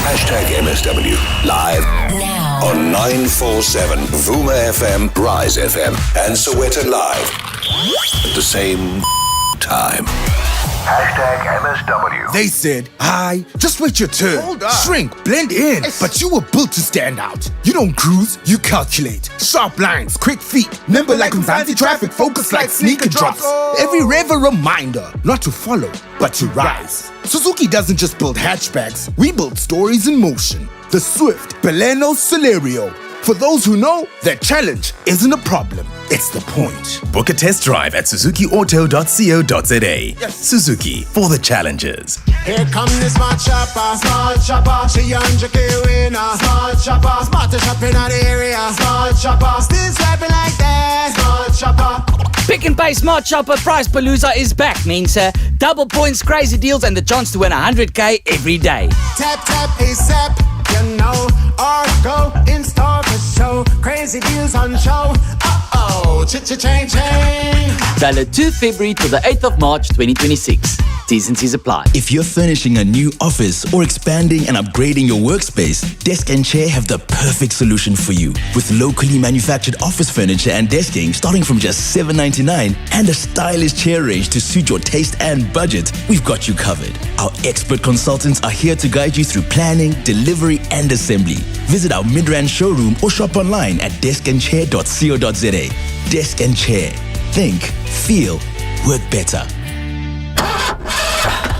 #MSW live now on 947 Vuma FM, Rise FM, and Soweto Live at the same time. #MSW. They said, hi, just wait your turn. Hold on. Shrink, blend in. But you were built to stand out. You don't cruise, you calculate. Sharp lines, quick feet. Nimble like Mzansi traffic, focus like sneaker drops. Every rev a reminder, not to follow, but to rise. Suzuki doesn't just build hatchbacks, we build stories in motion. The Swift Baleno Celerio. For those who know, that challenge isn't a problem, it's the point. Book a test drive at suzukiauto.co.za. Yes. Suzuki, for the challengers. Here come the smart shopper. She 100K winner. Smart shopper. Smart to shop in the area. Smart shopper. Still swiping like that. Smart shopper. Pick and Pay Smart Shopper Price Palooza is back, means double points, crazy deals, and the chance to win 100K every day. Tap, tap, ASAP, or go in store for show. Crazy deals on show. Cha-cha-chain. Valid 2 February to the 8th of March 2026. T's and C's apply. If you're furnishing a new office or expanding and upgrading your workspace, Desk & Chair have the perfect solution for you. With locally manufactured office furniture and desking starting from just $7.99 and a stylish chair range to suit your taste and budget, we've got you covered. Our expert consultants are here to guide you through planning, delivery, and assembly. Visit our Midrand showroom or shop online at deskandchair.co.za. Desk & Chair. Think, feel, work better.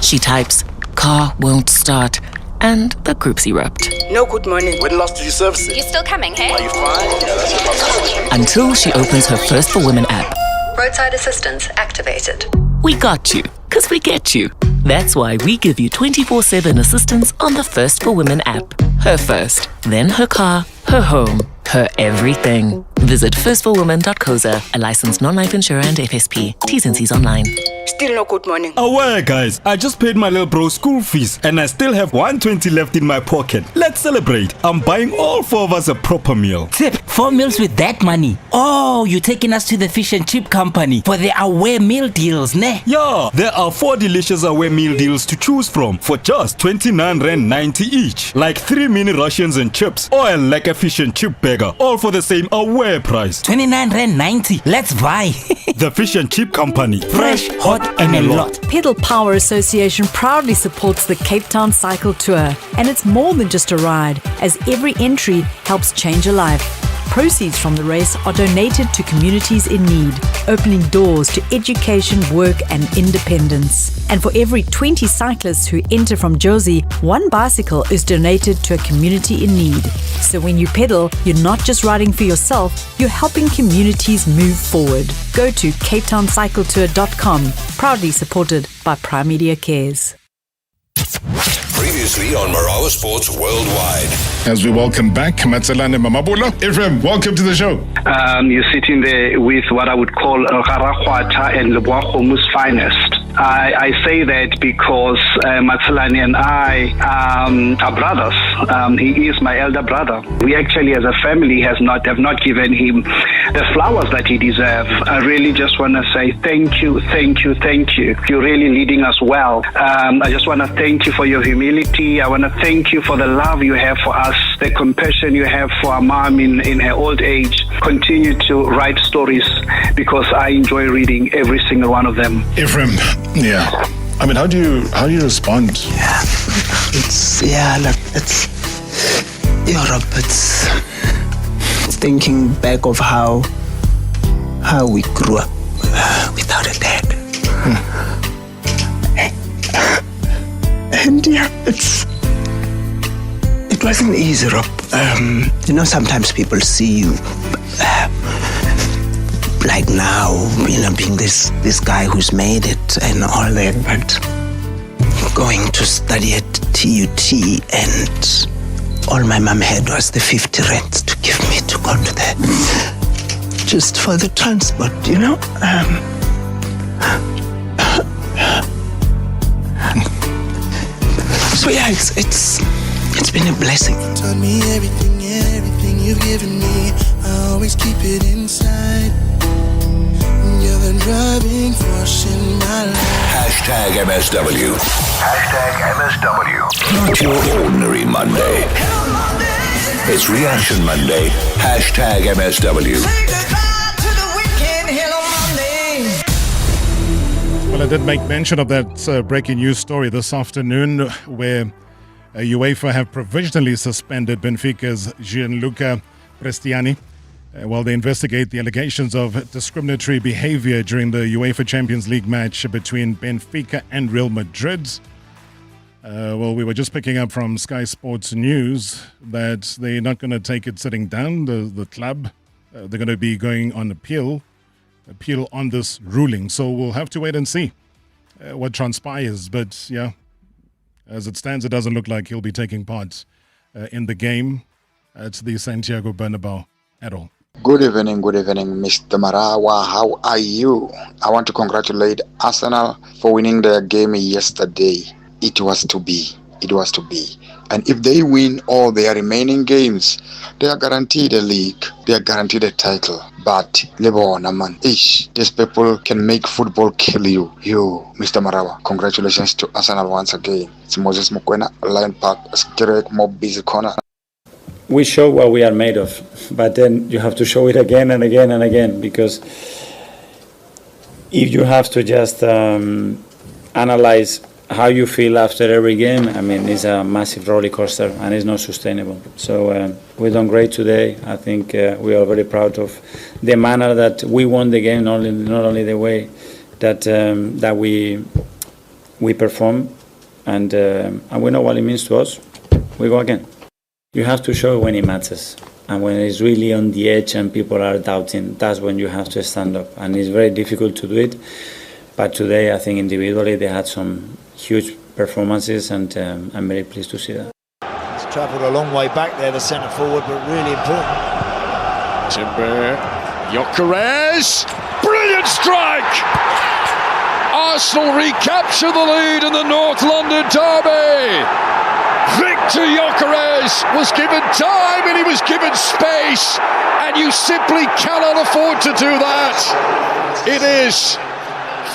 She types, car won't start, and the group's erupt. No, good morning. When last did you service it? You still coming, hey? Are you fine? Until she opens her First for Women app. Roadside assistance activated. We got you, 'cause we get you. That's why we give you 24/7 assistance on the First for Women app. Her first, then her car, her home, her everything. Visit firstforwomen.co.za, a licensed non-life insurer and FSP. T's and C's online. Still no good morning. Aware, guys. I just paid my little bro school fees and I still have 120 left in my pocket. Let's celebrate. I'm buying all 4 of us a proper meal. Tip, 4 meals with that money. Oh, you're taking us to the fish and chip company for the Aware meal deals, ne? Yeah, there are 4 delicious Aware meal deals to choose from for just 29 Rand 90 each. Like 3 mini Russians and chips or a lekker fish and chip burger, all for the same Aware price. 29 Rand 90. Let's buy. The Fish and Chip Company. Fresh, hot, and a lot. Pedal Power Association proudly supports the Cape Town Cycle Tour, and it's more than just a ride, as every entry helps change a life. Proceeds from the race are donated to communities in need, opening doors to education, work, and independence. And for every 20 cyclists who enter from Jozi, 1 bicycle is donated to a community in need. So when you pedal, you're not just riding for yourself, you're helping communities move forward. Go to CapetownCycletour.com, proudly supported by Primedia Cares. Previously on Marawa Sports Worldwide. As we welcome back Matsalane Mamabula. Ephraim, welcome to the show. You're sitting there with what I would call Garakwata and Lebwachomu's finest. I say that because Matsalane and I are brothers. He is my elder brother. We actually, as a family, have not given him the flowers that he deserves. I really just want to say thank you. You're really leading us well. I just want to thank you for your humility. I want to thank you for the love you have for us, the compassion you have for our mom in her old age. Continue to write stories because I enjoy reading every single one of them. Ephraim, yeah. I mean, how do you respond? It's Europe. It's thinking back of how we grew up without a dad. And yeah, it wasn't easy, Rob. Sometimes people see you like now, being this guy who's made it and all that, but going to study at TUT, and all my mom had was the 50 rand to give me to go to there, just for the transport, So yeah, it's been a blessing. Taught me everything you've given me. I always keep it inside. You're the driving force in my life. Hashtag MSW. Hashtag MSW. Not your ordinary Monday. It's Reaction Monday. Hashtag MSW. Well, I did make mention of that breaking news story this afternoon where UEFA have provisionally suspended Benfica's Gianluca Prestiani while they investigate the allegations of discriminatory behavior during the UEFA Champions League match between Benfica and Real Madrid. Well, we were just picking up from Sky Sports News that they're not going to take it sitting down, the club. They're going to be going on appeal on this ruling. So we'll have to wait and see what transpires. But yeah, as it stands, it doesn't look like he'll be taking part in the game at the Santiago Bernabeu at all. Good evening, Mr. Marawa. How are you? I want to congratulate Arsenal for winning their game yesterday. It was to be. And if they win all their remaining games, they are guaranteed a league. They are guaranteed a title. But, man, these people can make football kill you. You, Mr. Marawa, congratulations to Arsenal once again. It's Moses Mukwena, Lion Park, Skirek, Mob Busy Corner. We show what we are made of, but then you have to show it again and again and again, because if you have to just analyze how you feel after every game, I mean, it's a massive roller coaster and it's not sustainable. So we've done great today. I think we are very proud of the manner that we won the game, not only the way that we perform, and we know what it means to us. We go again. You have to show when it matters, and when it's really on the edge and people are doubting, that's when you have to stand up. And it's very difficult to do it, but today I think individually they had some huge performances, and I'm very pleased to see that. He's travelled a long way back there, the centre forward, but really important. Timber, Gyökeres, brilliant strike! Arsenal recapture the lead in the North London derby. Victor Gyökeres was given time and he was given space, and you simply cannot afford to do that. It is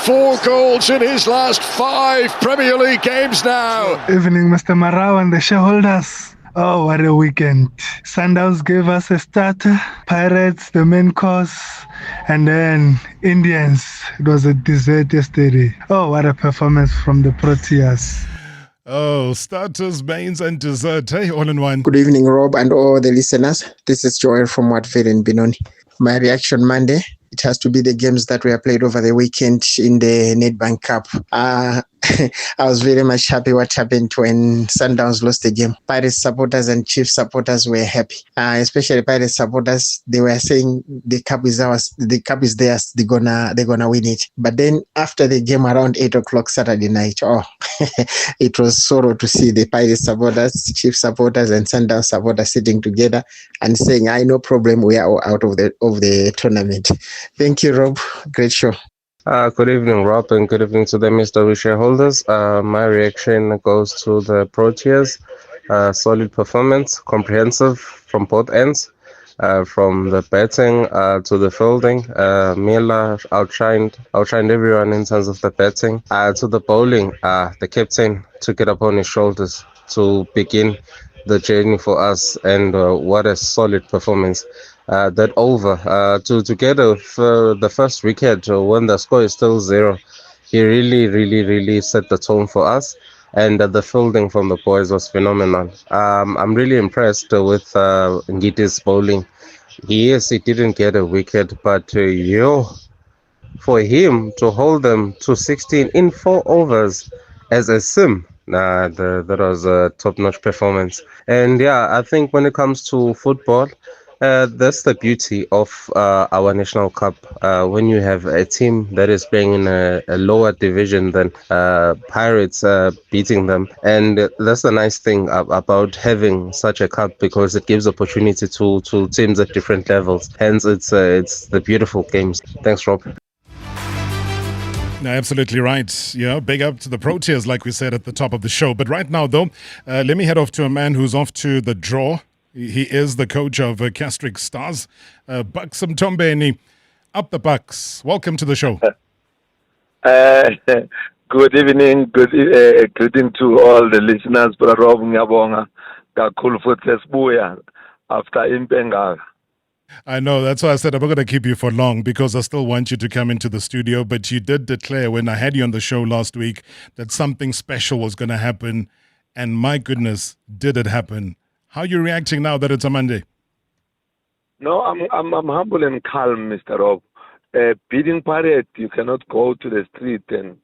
4 goals in his last 5 Premier League games now. Evening, Mr. Marawa and the shareholders. Oh, what a weekend. Sundowns gave us a starter, Pirates the main course, and then Indians. It was a dessert yesterday. Oh, what a performance from the Proteas. Oh, starters, mains, and dessert. Hey, all in one. Good evening, Rob, and all the listeners. This is Joel from Watford in Benoni. My reaction Monday, it has to be the games that were played over the weekend in the Nedbank Cup. I was very much happy what happened when Sundowns lost the game. Pirates supporters and Chiefs supporters were happy. Especially Pirates supporters, they were saying the cup is ours, the cup is theirs, they're gonna win it. But then after the game around 8 o'clock Saturday night, it was sorrow to see the Pirates supporters, Chiefs supporters, and Sundowns supporters sitting together and saying, no problem, we are all out of the tournament. Thank you, Rob. Great show. Good evening, Rob, and good evening to the MSW shareholders. My reaction goes to the Proteas. Solid performance, comprehensive from both ends, from the batting to the fielding. Miller outshined everyone in terms of the batting. To the bowling, the captain took it upon his shoulders to begin the journey for us, and what a solid performance. That over to get the first wicket when the score is still 0. He really set the tone for us, and the fielding from the boys was phenomenal. I'm really impressed with Ngiti's bowling. Yes, he didn't get a wicket, but for him to hold them to 16 in 4 overs as a sim, that was a top-notch performance. And yeah, I think when it comes to football, That's the beauty of our national cup. When you have a team that is playing in a lower division than Pirates beating them, and that's the nice thing about having such a cup, because it gives opportunity to teams at different levels. Hence, it's the beautiful games. Thanks, Rob. No, absolutely right. Yeah, big up to the Proteas, like we said at the top of the show. But right now, though, let me head off to a man who's off to the draw. He is the coach of Castric Stars, Bucks Mtombeni. Up the Bucks. Welcome to the show. Good evening. Greeting to all the listeners. Bravo ngiyabonga kakhulu futhi sesibuya after impenga. I know, that's why I said I'm not going to keep you for long, because I still want you to come into the studio. But you did declare when I had you on the show last week that something special was going to happen. And my goodness, did it happen? How are you reacting now that it's a Monday? No, I'm humble and calm, Mr. Rob. Beating Parrot, you cannot go to the street and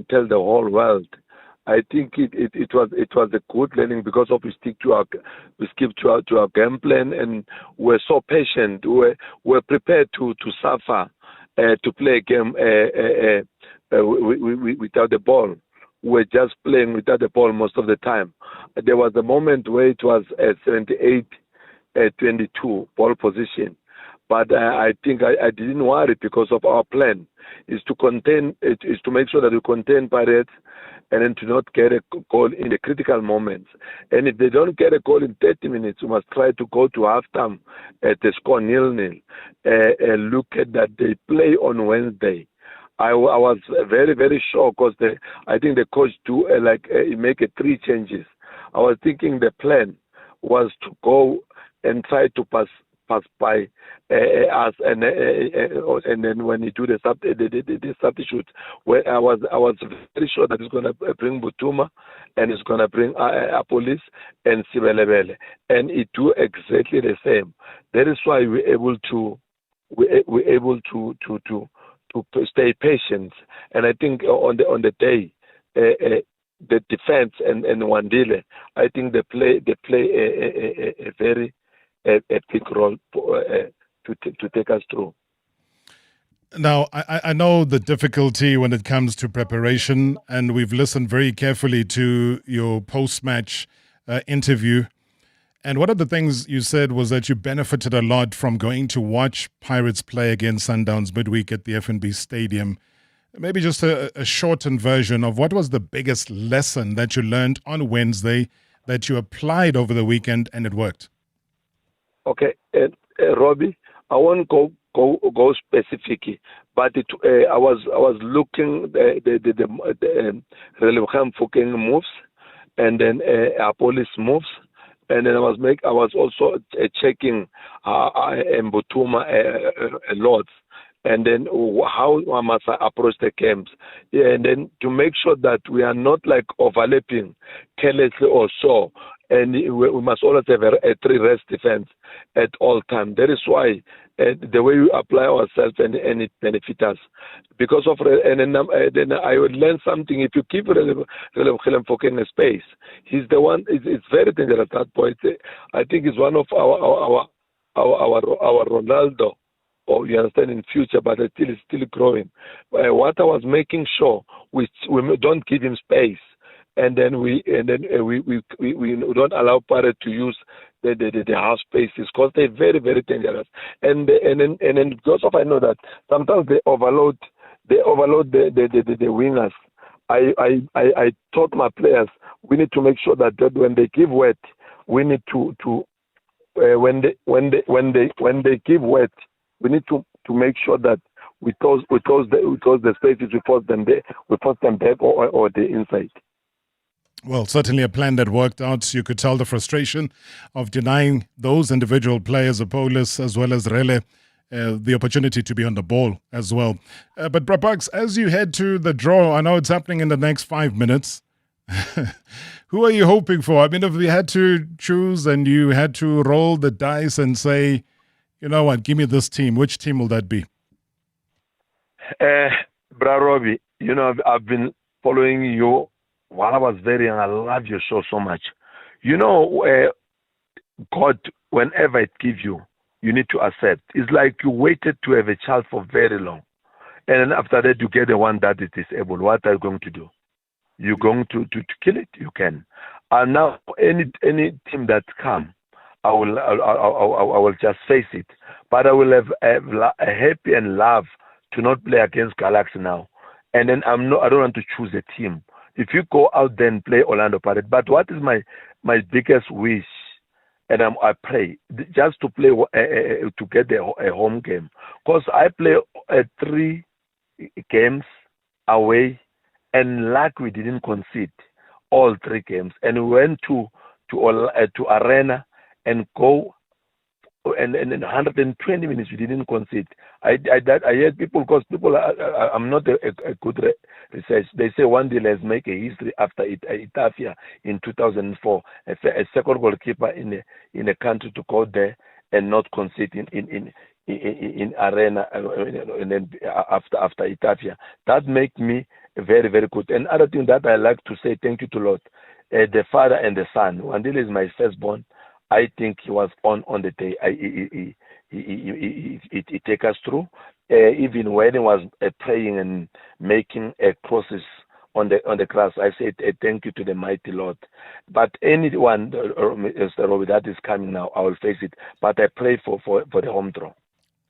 tell the whole world. I think it was a good learning, because of we stick to our game plan, and we're so patient. We're prepared to suffer to play a game without the ball. We're just playing without the ball most of the time. There was a moment where it was 78-22 ball position, but I think I didn't worry, because of our plan is to make sure that we contain Pirates, and then to not get a goal in the critical moments. And if they don't get a goal in 30 minutes, we must try to go to halftime at the score 0-0. Look at that they play on Wednesday. I was very, very sure, because I think the coach make 3 changes. I was thinking the plan was to go and try to pass by us, and then when you do the substitute, where I was very sure that it's going to bring Butuma, and it's going to bring Apolis and Sibelebele, and it do exactly the same. That is why we're able to stay patient, and I think on the day. The defense and Wandile, I think they play a very big role to take us through. Now, I know the difficulty when it comes to preparation, and we've listened very carefully to your post-match interview. And one of the things you said was that you benefited a lot from going to watch Pirates play against Sundowns midweek at the FNB Stadium. Maybe just a shortened version of what was the biggest lesson that you learned on Wednesday that you applied over the weekend and it worked. Okay, Robbie, I won't go specific, but I was looking the Relevant Fucking moves, and then our police moves, and then I was also checking Mbutuma a lot. And then how must I approach the camps? Yeah, and then to make sure that we are not overlapping carelessly or so. And we must always have a 3-rest defense at all times. That is why the way we apply ourselves and it benefits us. Because of then I would learn something. If you keep Relevant a space, he's the one. It's very dangerous at that point. I think he's one of our Ronaldo. Or you understand in future, but it's still growing. What I was making sure we don't give him space, and then we don't allow Parrot to use the half spaces, because they're very, very dangerous. And then because I know that sometimes they overload the wingers. I taught my players we need to make sure that when they give wet, we need to when they give wet. We need to make sure that we close the spaces, we force them back or the inside. Well, certainly a plan that worked out. You could tell the frustration of denying those individual players, Apolis as well as Rele, the opportunity to be on the ball as well. But Brabucks, as you head to the draw, I know it's happening in the next 5 minutes. Who are you hoping for? I mean, if we had to choose and you had to roll the dice and say, you know what, give me this team, which team will that be? Bra Robbie, I've been following you while I was very young. I love your show so much. God whenever it gives you, you need to accept. It's like you waited to have a child for very long. And then after that, you get the one that is disabled. What are you going to do? You're going to kill it? You can. And now, any team that come, I will just face it. But I will have a happy and love to not play against Galaxy now. And then I don't want to choose a team. If you go out there and play Orlando Pirates, but what is my biggest wish? And I pray just to play to get a home game, because I play 3 games away, and luck we didn't concede all 3 games, and we went to Arena and go. And in 120 minutes we didn't concede. I heard people, because people I'm not a good research. They say one deal has made a history after Itafia in 2004. A second goalkeeper in a country to go there and not concede in Arena, and then after Itafia. That make me very, very good. And other thing that I like to say thank you to Lord, the Father and the Son. Wandile is my firstborn. I think he was on the day. He take us through. Even when he was praying and making a crosses on the cross, I said thank you to the mighty Lord. But anyone, Mr. Robbie, that is coming now, I will face it. But I pray for the home draw.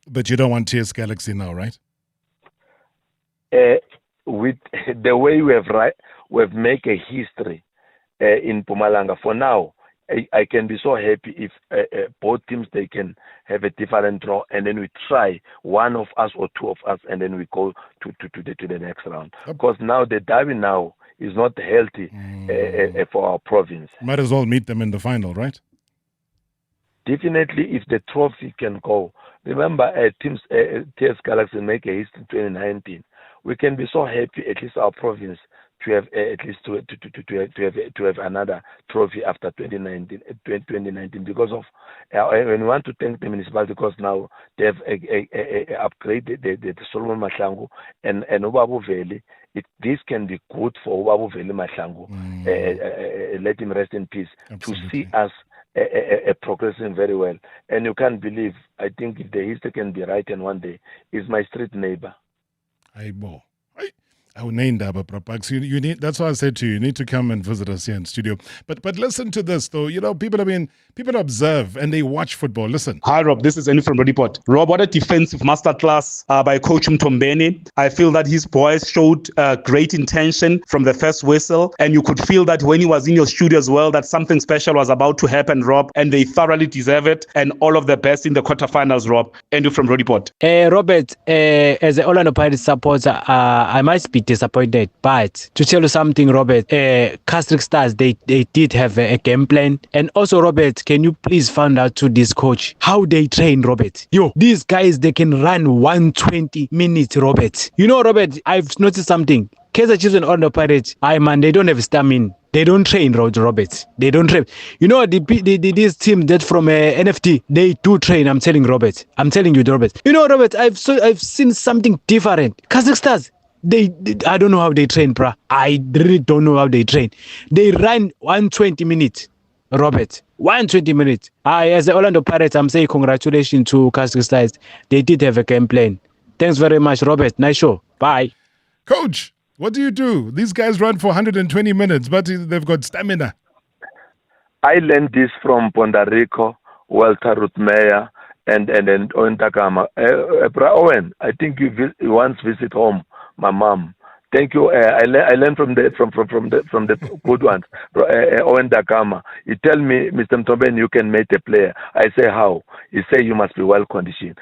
But you don't want TS Galaxy now, right? With the way we've made a history in Mpumalanga for now. I can be so happy if both teams, they can have a different draw, and then we try one of us or 2 of us, and then we go to the next round. Because now the derby now is not healthy for our province. Might as well meet them in the final, right? Definitely, if the trophy can go. Remember, teams TS Galaxy make a history in 2019. We can be so happy, at least our province, to have at least to have another trophy after 2019, because of when we want to thank the municipality, because now they have upgraded the Solomon Mahlangu and Ubabu Valley. This can be good for Ubabu Valley Mahlangu. Let him rest in peace. Absolutely. To see us progressing very well, and you can't believe. I think if the history can be right, and one day is my street neighbor. You need, that's why I said to you, you need to come and visit us here in studio. But listen to this though, people observe and they watch football. Listen. Hi Rob, this is Annie from Motorsport. Rob, what a defensive masterclass by Coach Mtombeni. I feel that his boys showed great intention from the first whistle, and you could feel that when he was in your studio as well, that something special was about to happen, Rob, and they thoroughly deserve it. And all of the best in the quarterfinals, Rob. Andrew from Motorsport. Robert, as an Orlando Pirates supporter, I might be disappointed, but to tell you something, Robert, Castric Stars, they did have a game plan. And also, Robert, can you please find out to this coach how they train, Robert? These guys, they can run 120 minutes, Robert. Robert, I've noticed something. Kaizer Chiefs and Orlando Pirates, they don't have stamina. They don't train, Robert. They don't train. This team that from NFT, they do train. I'm telling Robert. I'm telling you, Robert. Robert, I've seen something different. Castric Stars, I don't know how they train, bruh. I really don't know how they train. They run 120 minutes, Robert. 120 minutes. As the Orlando Pirates, I'm saying congratulations to Castric Stars. They did have a game plan. Thanks very much, Robert. Nice show. Bye. Coach, what do you do? These guys run for 120 minutes, but they've got stamina. I learned this from Pondarico, Walter Ruthmeyer, and Owen Takama. Owen, I think you once visit home. My mom. Thank you. I learned from the good ones. Owen Dakama. He tell me, Mr. Mtombeni, you can make a player. I say how? He say you must be well conditioned.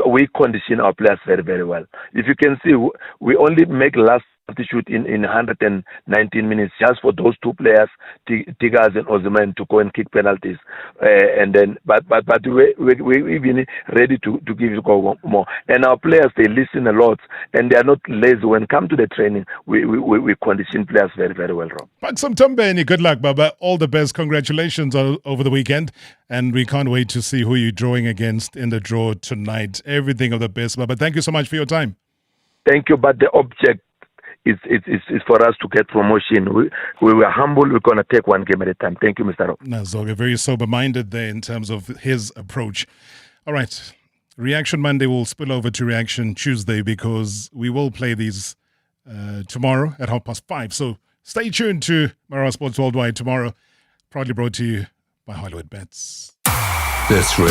We condition our players very, very well. If you can see, we only make last substitute in 119 minutes just for those 2 players, Tigers and Ozyman, to go and kick penalties, and then but we've been ready to give you more. And our players, they listen a lot, and they are not lazy. When it comes to the training, we condition players very, very well, Rob. Paxam Tombeni, good luck, Baba. All the best. Congratulations over the weekend, and we can't wait to see who you're drawing against in the draw tonight. Everything of the best, Baba. Thank you so much for your time. Thank you, but the object it's for us to get promotion. We were humble. We're going to take one game at a time. Thank you, Mr. Rob. Zoga, very sober-minded there in terms of his approach. All right. Reaction Monday will spill over to Reaction Tuesday because we will play these tomorrow at 5:30. So stay tuned to Marawa Sports Worldwide tomorrow. Proudly brought to you by Hollywood Bets. The thrill,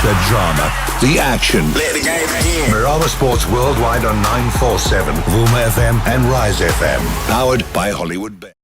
the drama, the action. Let the game begin. Marawa Sports Worldwide on 947, Vuma FM and Rise FM. Powered by Hollywood Bets.